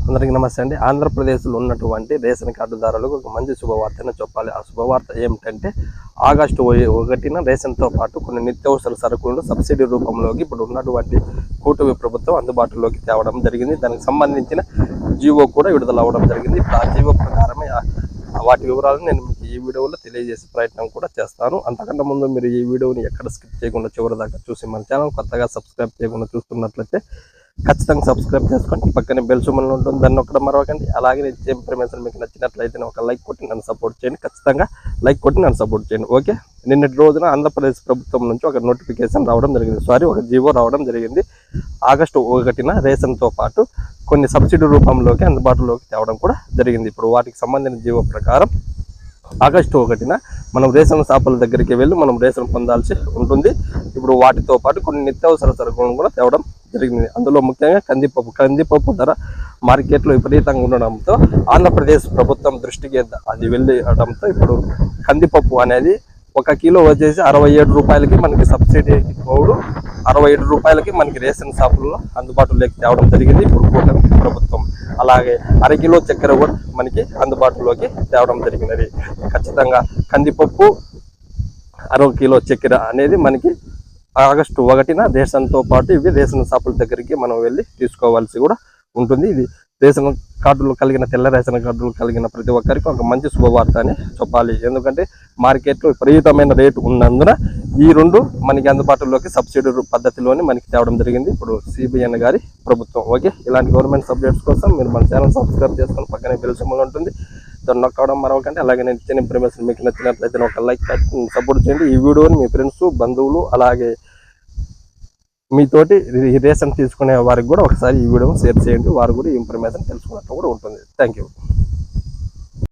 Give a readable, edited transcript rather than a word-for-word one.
అందరికీ నమస్తే అండి. ఆంధ్రప్రదేశ్లో ఉన్నటువంటి రేషన్ కార్డుదారులకు ఒక మంచి శుభవార్తను చెప్పాలి. ఆ శుభవార్త ఏమిటంటే ఆగస్టు 1న రేషన్తో పాటు కొన్ని నిత్యావసర సరుకులను సబ్సిడీ రూపంలోకి ఇప్పుడు ఉన్నటువంటి కూటమి ప్రభుత్వం అందుబాటులోకి తేవడం జరిగింది. దానికి సంబంధించిన జీవో కూడా విడుదల అవ్వడం జరిగింది. ఇప్పుడు ఆ జీవో ప్రకారమే వాటి వివరాలను నేను మీకు ఈ వీడియోలో తెలియజేసే ప్రయత్నం కూడా చేస్తాను. అంతకన్నా ముందు మీరు ఈ వీడియోని ఎక్కడ స్కిప్ చేయకుండా చివరి దాకా చూసి మన ఛానల్ కొత్తగా సబ్స్క్రైబ్ చేయకుండా చూస్తున్నట్లయితే ఖచ్చితంగా సబ్స్క్రైబ్ చేసుకోండి. పక్కనే బెల్ సింబల్ ఉంటుంది, దాన్ని నొక్కడం మరవకండి. అలాగే నేను ఇచ్చే ఇన్ఫర్మేషన్ మీకు నచ్చినట్లయితే ఒక లైక్ కొట్టి నన్ను సపోర్ట్ చేయండి. ఖచ్చితంగా లైక్ కొట్టి నన్ను సపోర్ట్ చేయండి. ఓకే, నిన్నటి రోజున ఆంధ్రప్రదేశ్ ప్రభుత్వం నుంచి ఒక నోటిఫికేషన్ రావడం జరిగింది. ఒక జీవో రావడం జరిగింది. ఆగస్టు 1న రేషన్తో పాటు కొన్ని సబ్సిడీ రూపంలోకి అందుబాటులోకి తేవడం కూడా జరిగింది. ఇప్పుడు వాటికి సంబంధించిన జీవో ప్రకారం ఆగస్టు 1న మనం రేషన్ షాపుల దగ్గరికి వెళ్ళి మనం రేషన్ పొందాల్సి ఉంటుంది. ఇప్పుడు వాటితో పాటు కొన్ని నిత్యావసర సరుకులను కూడా తేవడం జరిగింది. అందులో ముఖ్యంగా కందిపప్పు ధర మార్కెట్లో విపరీతంగా ఉండడంతో ఆంధ్రప్రదేశ్ ప్రభుత్వం దృష్టికి అది వెళ్ళడంతో ఇప్పుడు కందిపప్పు అనేది 1 కిలో వచ్చేసి 67 రూపాయలకి మనకి సబ్సిడీకి తోడు 67 రూపాయలకి మనకి రేషన్ షాపుల్లో అందుబాటులోకి తేవడం జరిగింది ఇప్పుడు కూటమి ప్రభుత్వం. అలాగే 1/2 కిలో చక్కెర కూడా మనకి అందుబాటులోకి తేవడం జరిగినది. ఖచ్చితంగా కందిపప్పు 1/2 కిలో చక్కెర అనేది మనకి ఆగస్టు 1న రేషన్తో పాటు ఇవి రేషన్ షాపుల దగ్గరికి మనం వెళ్ళి తీసుకోవాల్సి కూడా ఉంటుంది. ఇది రేషన్ కార్డులు కలిగిన తెల్ల రేషన్ కార్డులు కలిగిన ప్రతి ఒక్కరికి ఒక మంచి శుభవార్త అని చెప్పాలి. ఎందుకంటే మార్కెట్లో విపరీతమైన రేటు ఉన్నందున ఈ రెండు మనకి అందుబాటులోకి సబ్సిడీ పద్ధతిలోనే మనకి తేవడం జరిగింది ఇప్పుడు సిబిఎన్ గారి ప్రభుత్వం. ఓకే, ఇలాంటి గవర్నమెంట్ సబ్జెక్ట్స్ కోసం మీరు మన ఛానల్ సబ్స్క్రైబ్ చేసుకొని పక్కనే బెల్ సింబల్ ఉంటుంది, దాన్ని నొక్కడం మరొకంటే. అలాగే నేను ఇచ్చిన ఇన్ఫర్మేషన్ మీకు నచ్చినట్లయితే ఒక లైక్ సపోర్ట్ చేయండి. ఈ వీడియోని మీ ఫ్రెండ్స్, బంధువులు అలాగే మీతోటి రేషన్ తీసుకునే వారికి కూడా ఒకసారి ఈ వీడియోని షేర్ చేయండి. వారు కూడా ఈ ఇన్ఫర్మేషన్ తెలుసుకున్నట్టు కూడా ఉంటుంది. Thank you.